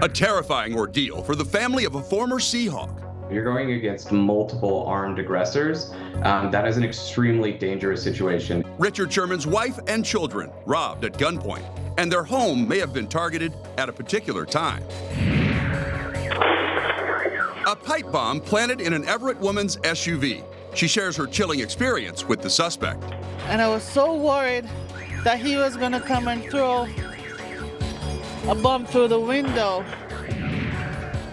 A terrifying ordeal for the family of a former Seahawk. You're going against multiple armed aggressors. That is an extremely dangerous situation. Richard Sherman's wife and children robbed at gunpoint, and their home may have been targeted at a particular time. A pipe bomb planted in an Everett woman's SUV. She shares her chilling experience with the suspect. And I was so worried that he was going to come and throw a bomb through the window.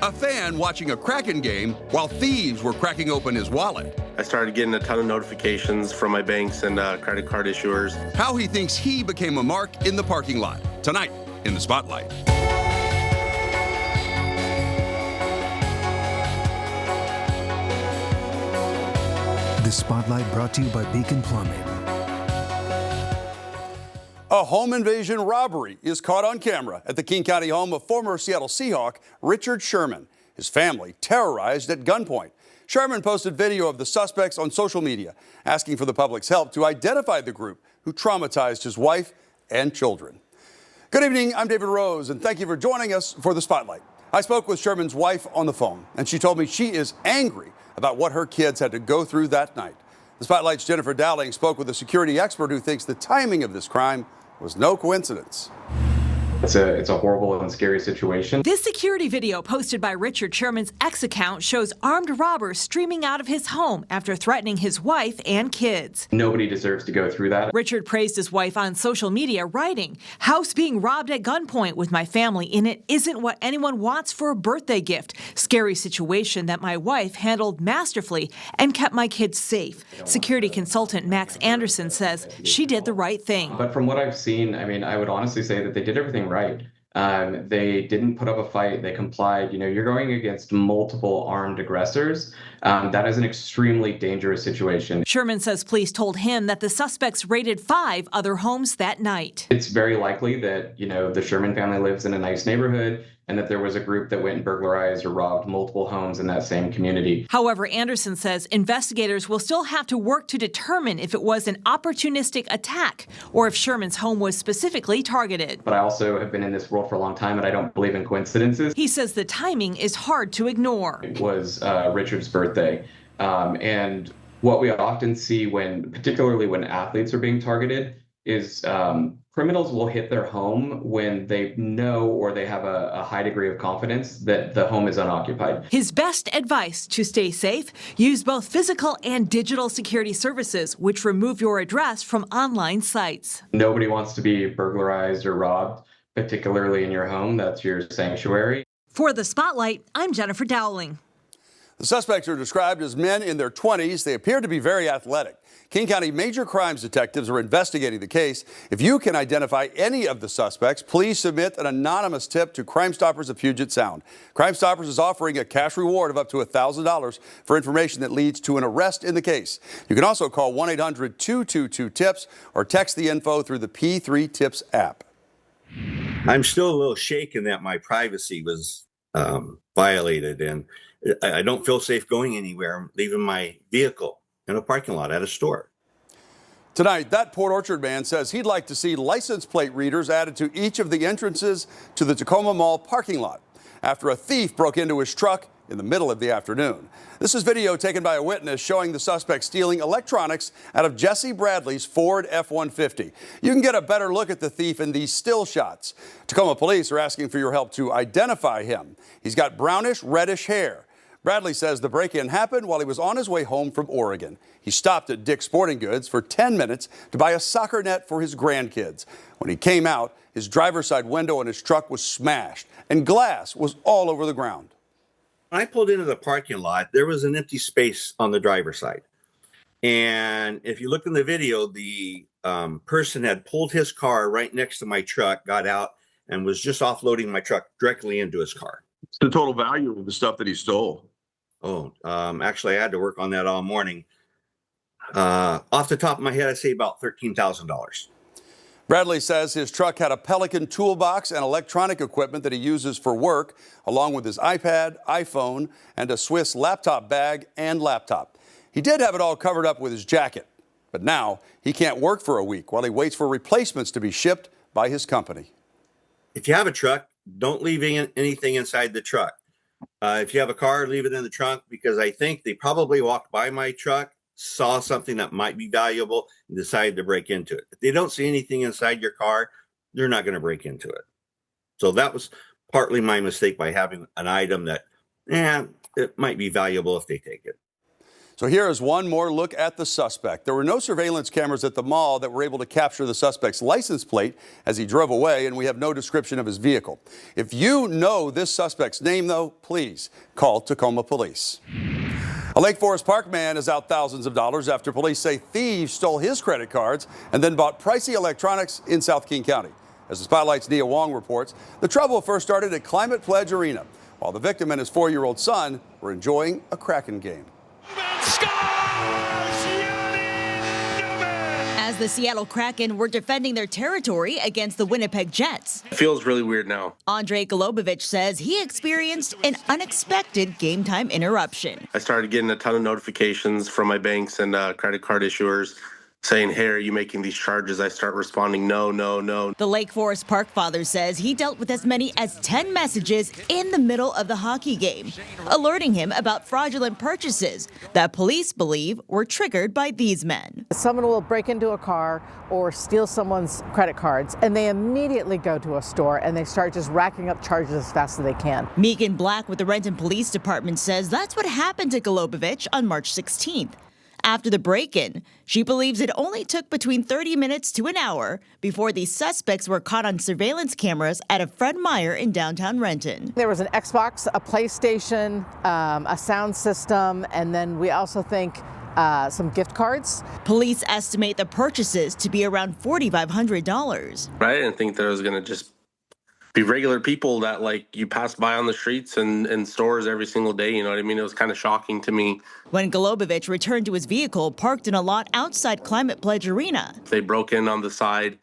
A fan watching a Kraken game while thieves were cracking open his wallet. I started getting a ton of notifications from my banks and credit card issuers. How he thinks he became a mark in the parking lot. Tonight in the Spotlight. The Spotlight brought to you by Beacon Plumbing. A home invasion robbery is caught on camera at the King County home of former Seattle Seahawk Richard Sherman. His family terrorized at gunpoint. Sherman posted video of the suspects on social media, asking for the public's help to identify the group who traumatized his wife and children. Good evening, I'm David Rose, and thank you for joining us for the Spotlight. I spoke with Sherman's wife on the phone, and she told me she is angry about what her kids had to go through that night. The Spotlight's Jennifer Dowling spoke with a security expert who thinks the timing of this crime was no coincidence. It's a horrible and scary situation. This security video posted by Richard Sherman's X account shows armed robbers streaming out of his home after threatening his wife and kids. Nobody deserves to go through that. Richard praised his wife on social media, writing, "House being robbed at gunpoint with my family in it isn't what anyone wants for a birthday gift. Scary situation that my wife handled masterfully and kept my kids safe." Security consultant Max Anderson says she did the right thing. But from what I've seen, I would honestly say that they did everything right. They didn't put up a fight. They complied. You're going against multiple armed aggressors. That is an extremely dangerous situation. Sherman says police told him that the suspects raided 5 other homes that night. It's very likely that, the Sherman family lives in a nice neighborhood and that there was a group that went and burglarized or robbed multiple homes in that same community. However, Anderson says investigators will still have to work to determine if it was an opportunistic attack or if Sherman's home was specifically targeted. But I also have been in this world for a long time, and I don't believe in coincidences. He says the timing is hard to ignore. It was Richard's birthday, and what we often see particularly when athletes are being targeted, is criminals will hit their home when they know or they have a high degree of confidence that the home is unoccupied. His best advice to stay safe: use both physical and digital security services, which remove your address from online sites. Nobody wants to be burglarized or robbed, particularly in your home. That's your sanctuary. For the Spotlight, I'm Jennifer Dowling. The suspects are described as men in their 20s. They appear to be very athletic. King County major crimes detectives are investigating the case. If you can identify any of the suspects, please submit an anonymous tip to Crime Stoppers of Puget Sound. Crime Stoppers is offering a cash reward of up to $1,000 for information that leads to an arrest in the case. You can also call 1-800-222-TIPS or text the info through the P3 Tips app. I'm still a little shaken that my privacy was violated, and I don't feel safe going anywhere. I'm leaving my vehicle in a parking lot at a store. Tonight, that Port Orchard man says he'd like to see license plate readers added to each of the entrances to the Tacoma Mall parking lot after a thief broke into his truck in the middle of the afternoon. This is video taken by a witness showing the suspect stealing electronics out of Jesse Bradley's Ford F-150. You can get a better look at the thief in these still shots. Tacoma police are asking for your help to identify him. He's got brownish reddish hair. Bradley says the break-in happened while he was on his way home from Oregon. He stopped at Dick's Sporting Goods for 10 minutes to buy a soccer net for his grandkids. When he came out, his driver's side window in his truck was smashed and glass was all over the ground. When I pulled into the parking lot, there was an empty space on the driver's side. And if you look in the video, the person had pulled his car right next to my truck, got out, and was just offloading my truck directly into his car. What's the total value of the stuff that he stole? Actually, I had to work on that all morning. Off the top of my head, I'd say about $13,000. Bradley says his truck had a Pelican toolbox and electronic equipment that he uses for work, along with his iPad, iPhone, and a Swiss laptop bag and laptop. He did have it all covered up with his jacket, but now he can't work for a week while he waits for replacements to be shipped by his company. If you have a truck, don't leave anything inside the truck. If you have a car, leave it in the trunk, because I think they probably walked by my truck, saw something that might be valuable, and decided to break into it. If they don't see anything inside your car, they're not going to break into it. So that was partly my mistake by having an item that, it might be valuable if they take it. So here is one more look at the suspect. There were no surveillance cameras at the mall that were able to capture the suspect's license plate as he drove away, and we have no description of his vehicle. If you know this suspect's name, though, please call Tacoma Police. A Lake Forest Park man is out thousands of dollars after police say thieves stole his credit cards and then bought pricey electronics in South King County. As the Spotlight's Nia Wong reports, the trouble first started at Climate Pledge Arena, while the victim and his 4-year-old son were enjoying a Kraken game. As the Seattle Kraken were defending their territory against the Winnipeg Jets. It feels really weird now. Andre Golubovich says he experienced an unexpected game time interruption. I started getting a ton of notifications from my banks and credit card issuers saying, hey, are you making these charges? I start responding, no, no, no. The Lake Forest Park father says he dealt with as many as 10 messages in the middle of the hockey game, alerting him about fraudulent purchases that police believe were triggered by these men. Someone will break into a car or steal someone's credit cards, and they immediately go to a store and they start just racking up charges as fast as they can. Megan Black with the Renton Police Department says that's what happened to Golubovich on March 16th. After the break-in, she believes it only took between 30 minutes to an hour before these suspects were caught on surveillance cameras at a Fred Meyer in downtown Renton. There was an Xbox, a PlayStation, a sound system, and then we also think some gift cards. Police estimate the purchases to be around $4,500. I didn't think that it was going to just be regular people that like you pass by on the streets and stores every single day. You know what I mean? It was kind of shocking to me. When Golubovich returned to his vehicle parked in a lot outside Climate Pledge Arena. They broke in on the side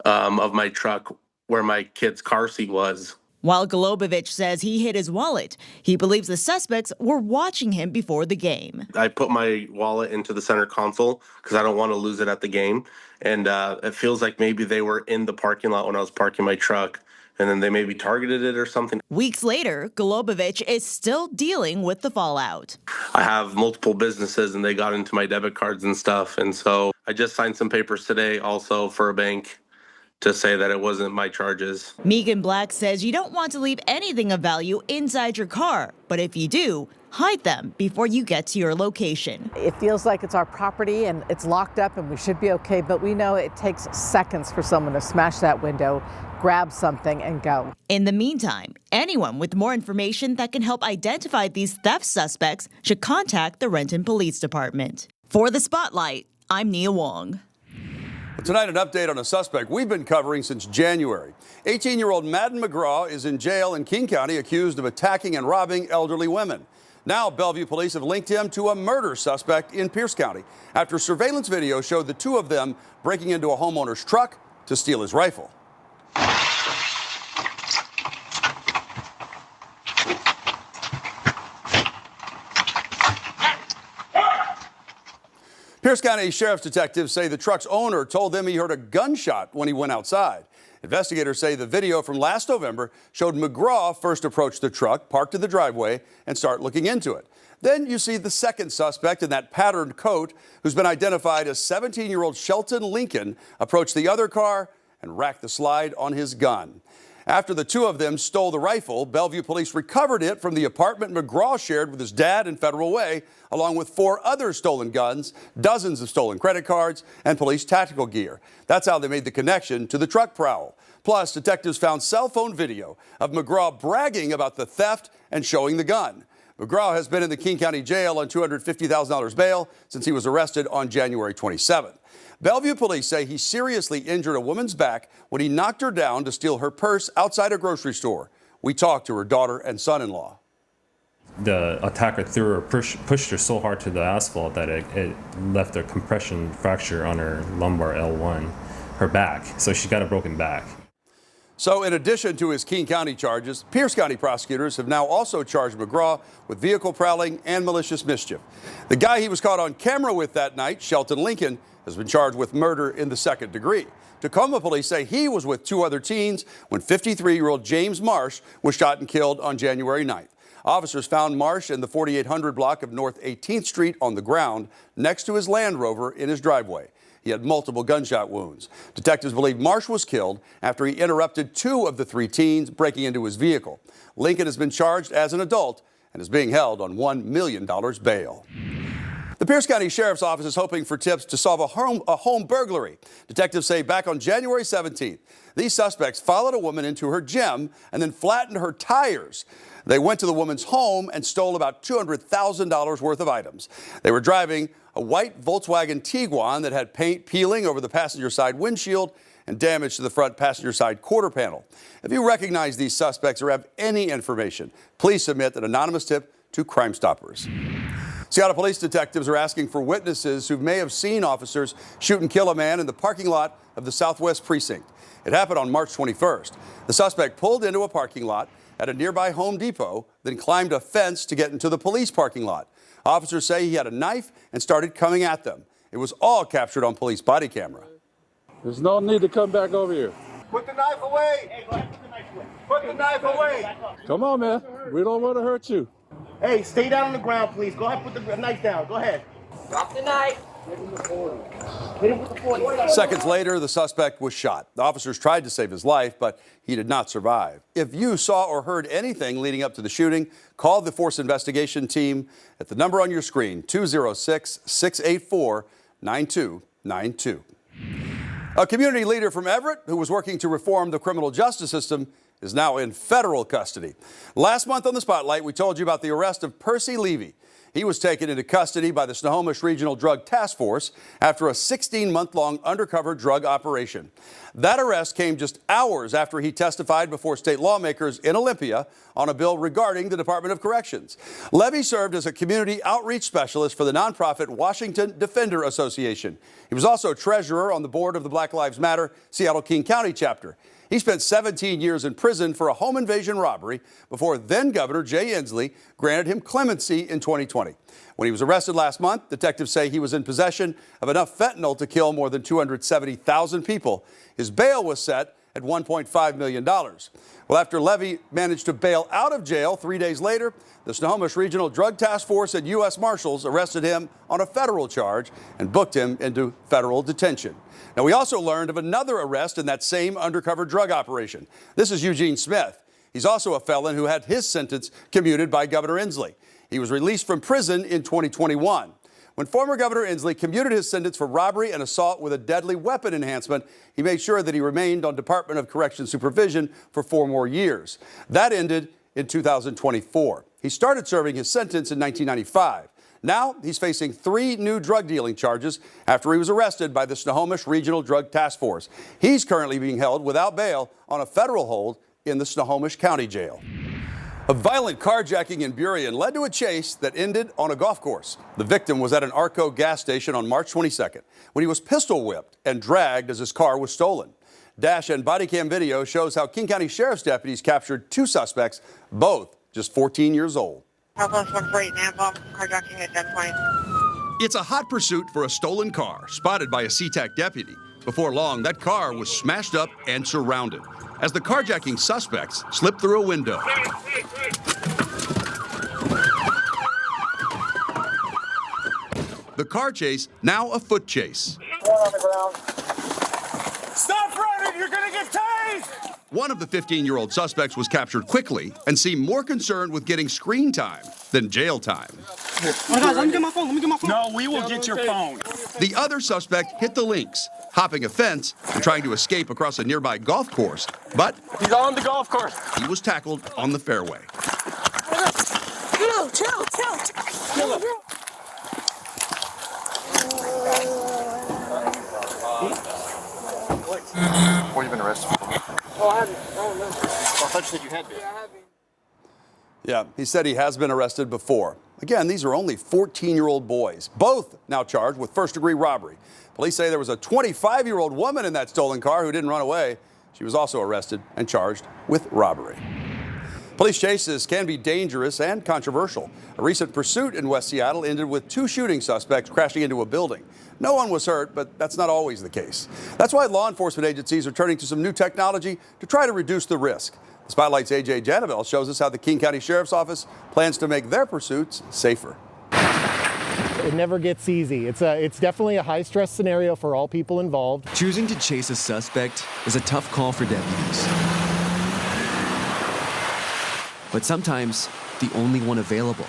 of my truck where my kid's car seat was. While Golubovich says he hid his wallet, he believes the suspects were watching him before the game. I put my wallet into the center console because I don't want to lose it at the game. And it feels like maybe they were in the parking lot when I was parking my truck. And then they maybe targeted it or something. Weeks later, Golubovich is still dealing with the fallout. I have multiple businesses and they got into my debit cards and stuff. And so I just signed some papers today also for a bank to say that it wasn't my charges. Megan Black says you don't want to leave anything of value inside your car, but if you do, hide them before you get to your location. It feels like it's our property and it's locked up and we should be okay, but we know it takes seconds for someone to smash that window, grab something, and go. In the meantime, anyone with more information that can help identify these theft suspects should contact the Renton Police Department. For the Spotlight, I'm Nia Wong. Tonight, an update on a suspect we've been covering since January. 18-year-old Madden McGraw is in jail in King County accused of attacking and robbing elderly women. Now, Bellevue police have linked him to a murder suspect in Pierce County after surveillance video showed the two of them breaking into a homeowner's truck to steal his rifle. Pierce County Sheriff's detectives say the truck's owner told them he heard a gunshot when he went outside. Investigators say the video from last November showed McGraw first approach the truck, parked in the driveway, and start looking into it. Then you see the second suspect in that patterned coat, who's been identified as 17-year-old Shelton Lincoln, approach the other car and rack the slide on his gun. After the two of them stole the rifle, Bellevue police recovered it from the apartment McGraw shared with his dad in Federal Way, along with 4 other stolen guns, dozens of stolen credit cards, and police tactical gear. That's how they made the connection to the truck prowl. Plus, detectives found cell phone video of McGraw bragging about the theft and showing the gun. McGraw has been in the King County Jail on $250,000 bail since he was arrested on January 27th. Bellevue police say he seriously injured a woman's back when he knocked her down to steal her purse outside a grocery store. We talked to her daughter and son-in-law. The attacker pushed her so hard to the asphalt that it left a compression fracture on her lumbar L1, her back. So she got a broken back. So in addition to his King County charges, Pierce County prosecutors have now also charged McGraw with vehicle prowling and malicious mischief. The guy he was caught on camera with that night, Shelton Lincoln, has been charged with murder in the second degree. Tacoma police say he was with 2 other teens when 53-year-old James Marsh was shot and killed on January 9th. Officers found Marsh in the 4800 block of North 18th Street on the ground next to his Land Rover in his driveway. He had multiple gunshot wounds. Detectives believe Marsh was killed after he interrupted 2 of the 3 teens breaking into his vehicle. Lincoln has been charged as an adult and is being held on $1 million bail. The Pierce County Sheriff's Office is hoping for tips to solve a home burglary. Detectives say back on January 17th, these suspects followed a woman into her gym and then flattened her tires. They went to the woman's home and stole about $200,000 worth of items. They were driving a white Volkswagen Tiguan that had paint peeling over the passenger side windshield and damage to the front passenger side quarter panel. If you recognize these suspects or have any information, please submit an anonymous tip to Crime Stoppers. Seattle police detectives are asking for witnesses who may have seen officers shoot and kill a man in the parking lot of the Southwest Precinct. It happened on March 21st. The suspect pulled into a parking lot at a nearby Home Depot, then climbed a fence to get into the police parking lot. Officers say he had a knife and started coming at them. It was all captured on police body camera. There's no need to come back over here. Put the knife away! Hey, go ahead, put the knife away. Put the knife away! Come on, man. We don't want to hurt you. Hey, stay down on the ground, please. Go ahead, put the knife down. Go ahead. Drop the knife. Hit him with the 40. Seconds later, the suspect was shot. The officers tried to save his life, but he did not survive. If you saw or heard anything leading up to the shooting, call the Force Investigation Team at the number on your screen, 206-684-9292. A community leader from Everett who was working to reform the criminal justice system is now in federal custody. Last month on the Spotlight, we told you about the arrest of Percy Levy. He was taken into custody by the Snohomish Regional Drug Task Force after a 16-month-long undercover drug operation. That arrest came just hours after he testified before state lawmakers in Olympia on a bill regarding the Department of Corrections. Levy served as a community outreach specialist for the nonprofit Washington Defender Association. He was also treasurer on the board of the Black Lives Matter Seattle King County chapter. He spent 17 years in prison for a home invasion robbery before then-Governor Jay Inslee granted him clemency in 2020. When he was arrested last month, detectives say he was in possession of enough fentanyl to kill more than 270,000 people. His bail was set at $1.5 million. Well, after Levy managed to bail out of jail 3 days later, the Snohomish Regional Drug Task Force and U.S. Marshals arrested him on a federal charge and booked him into federal detention. Now, we also learned of another arrest in that same undercover drug operation. This is Eugene Smith. He's also a felon who had his sentence commuted by Governor Inslee. He was released from prison in 2021. When former Governor Inslee commuted his sentence for robbery and assault with a deadly weapon enhancement, he made sure that he remained on Department of Corrections supervision for 4 more years. That ended in 2024. He started serving his sentence in 1995. Now he's facing 3 new drug dealing charges after he was arrested by the Snohomish Regional Drug Task Force. He's currently being held without bail on a federal hold in the Snohomish County Jail. A violent carjacking in Burien led to a chase that ended on a golf course. The victim was at an Arco gas station on March 22nd when he was pistol whipped and dragged as his car was stolen. Dash and body cam video shows how King County Sheriff's deputies captured 2 suspects, both just 14 years old. It's a hot pursuit for a stolen car, spotted by a SeaTac deputy. Before long, that car was smashed up and surrounded as the carjacking suspects slipped through a window. The car chase, now a foot chase. On the ground. Stop running! You're gonna get tased! One of the 15-year-old suspects was captured quickly and seemed more concerned with getting screen time than jail time. Oh, guys, let me get my phone. No, we will get your phone. The other suspect hit the links, hopping a fence and trying to escape across a nearby golf course. But he's on the golf course. He was tackled on the fairway. Chill. What have you been arrested for? Oh, I haven't. I don't know. I thought you said you had been. Yeah, I have been. Yeah, he said he has been arrested before. Again, these are only 14-year-old boys, both now charged with first-degree robbery. Police say there was a 25-year-old woman in that stolen car who didn't run away. She was also arrested and charged with robbery. Police chases can be dangerous and controversial. A recent pursuit in West Seattle ended with 2 shooting suspects crashing into a building. No one was hurt, but that's not always the case. That's why law enforcement agencies are turning to some new technology to try to reduce the risk. The Spotlight's AJ Janaville shows us how the King County Sheriff's Office plans to make their pursuits safer. It never gets easy. It's definitely a high-stress scenario for all people involved. Choosing to chase a suspect is a tough call for deputies. But sometimes the only one available.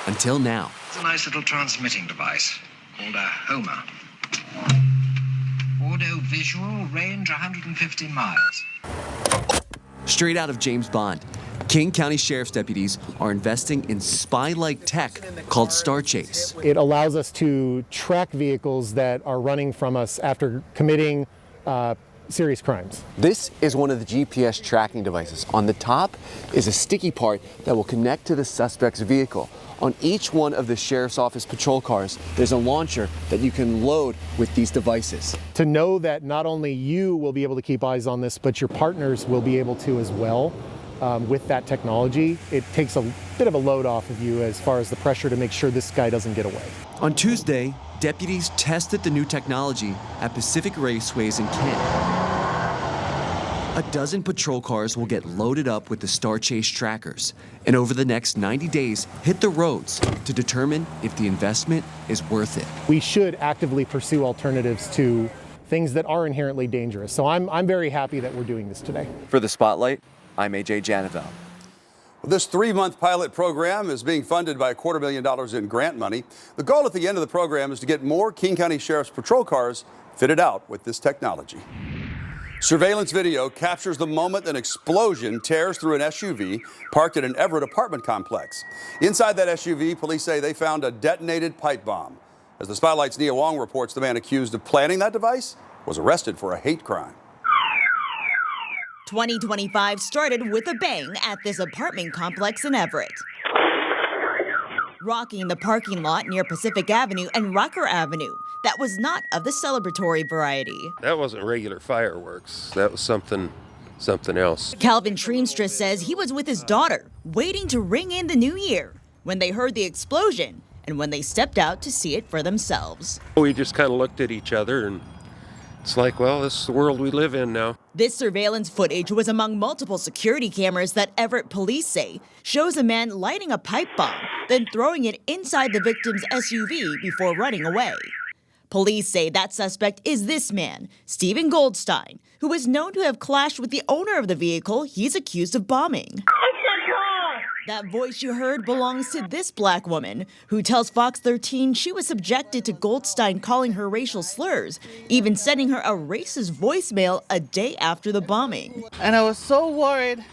Until now. It's a nice little transmitting device called a Homer. Audio-visual, range 150 miles. Straight out of James Bond, King County Sheriff's deputies are investing in spy-like tech called Star Chase. It allows us to track vehicles that are running from us after committing serious crimes. This is one of the GPS tracking devices. On the top is a sticky part that will connect to the suspect's vehicle. On each one of the Sheriff's Office patrol cars, there's a launcher that you can load with these devices. To know that not only you will be able to keep eyes on this, but your partners will be able to as well. With that technology, it takes a bit of a load off of you as far as the pressure to make sure this guy doesn't get away. On Tuesday, deputies tested the new technology at Pacific Raceways in Kent. A dozen patrol cars will get loaded up with the Star Chase trackers, and over the next 90 days, hit the roads to determine if the investment is worth it. We should actively pursue alternatives to things that are inherently dangerous. So I'm very happy that we're doing this today. For the Spotlight, I'm AJ Janaville. This 3-month pilot program is being funded by $250,000 in grant money. The goal at the end of the program is to get more King County Sheriff's patrol cars fitted out with this technology. Surveillance video captures the moment an explosion tears through an SUV parked at an Everett apartment complex. Inside that SUV, police say they found a detonated pipe bomb. As the Spotlight's Nia Wong reports, the man accused of planning that device was arrested for a hate crime. 2025 started with a bang at this apartment complex in Everett. Rocking the parking lot near Pacific Avenue and Rucker Avenue that was not of the celebratory variety. That wasn't regular fireworks. That was something else. Calvin Treemstra says he was with his daughter, waiting to ring in the new year, when they heard the explosion and when they stepped out to see it for themselves. We just kind of looked at each other and it's like, well, this is the world we live in now. This surveillance footage was among multiple security cameras that Everett police say shows a man lighting a pipe bomb, then throwing it inside the victim's SUV before running away. Police say that suspect is this man, Stephen Goldstein, who is known to have clashed with the owner of the vehicle he's accused of bombing. That voice you heard belongs to this black woman, who tells Fox 13 she was subjected to Goldstein calling her racial slurs, even sending her a racist voicemail a day after the bombing. And I was so worried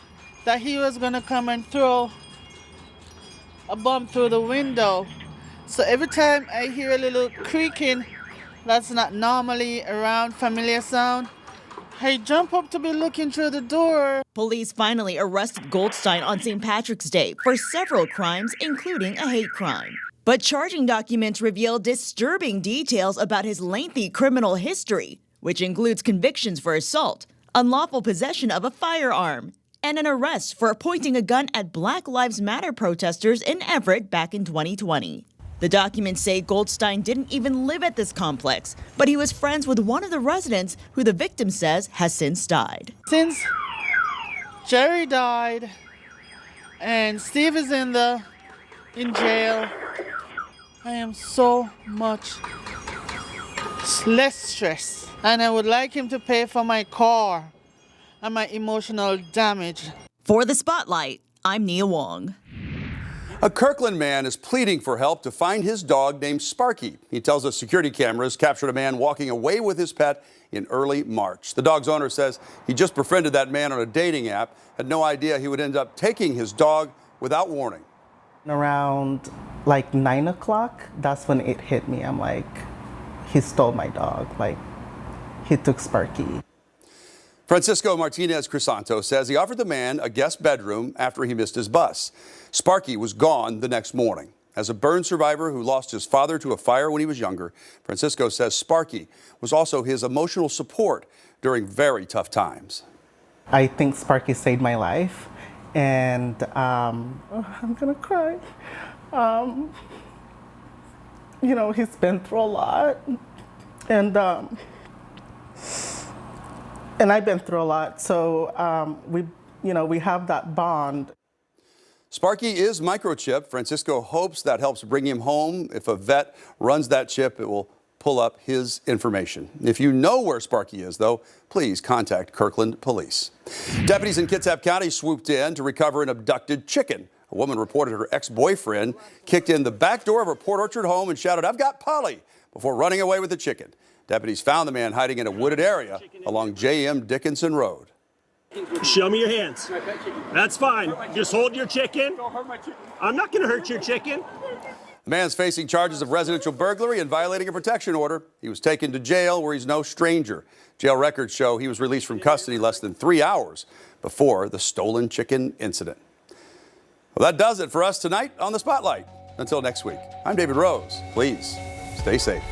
that he was going to come and throw a bomb through the window. So every time I hear a little creaking that's not normally around familiar sound, I jump up to be looking through the door. Police finally arrested Goldstein on St. Patrick's Day for several crimes, including a hate crime. But charging documents reveal disturbing details about his lengthy criminal history, which includes convictions for assault, unlawful possession of a firearm, and an arrest for pointing a gun at Black Lives Matter protesters in Everett back in 2020. The documents say Goldstein didn't even live at this complex, but he was friends with one of the residents who the victim says has since died. Since Jerry died and Steve is in jail, I am so much less stressed. And I would like him to pay for my car and my emotional damage. For the Spotlight, I'm Nia Wong. A Kirkland man is pleading for help to find his dog named Sparky. He tells us security cameras captured a man walking away with his pet in early March. The dog's owner says he just befriended that man on a dating app, had no idea he would end up taking his dog without warning. Around like 9 o'clock, that's when it hit me. I'm like, he stole my dog. Like, he took Sparky. Francisco Martinez Crisanto says he offered the man a guest bedroom after he missed his bus. Sparky was gone the next morning. As a burn survivor who lost his father to a fire when he was younger, Francisco says Sparky was also his emotional support during very tough times. I think Sparky saved my life, And I'm gonna cry. You know, he's been through a lot, and I've been through a lot. So we have that bond. Sparky is microchipped. Francisco hopes that helps bring him home. If a vet runs that chip, it will pull up his information. If you know where Sparky is, though, please contact Kirkland Police. Deputies in Kitsap County swooped in to recover an abducted chicken. A woman reported her ex-boyfriend kicked in the back door of her Port Orchard home and shouted, "I've got Polly," before running away with the chicken. Deputies found the man hiding in a wooded area along J.M. Dickinson Road. Show me your hands. That's fine. Just hold your chicken. I'm not going to hurt your chicken. The man's facing charges of residential burglary and violating a protection order. He was taken to jail where he's no stranger. Jail records show he was released from custody less than 3 hours before the stolen chicken incident. Well, that does it for us tonight on The Spotlight. Until next week, I'm David Rose. Please stay safe.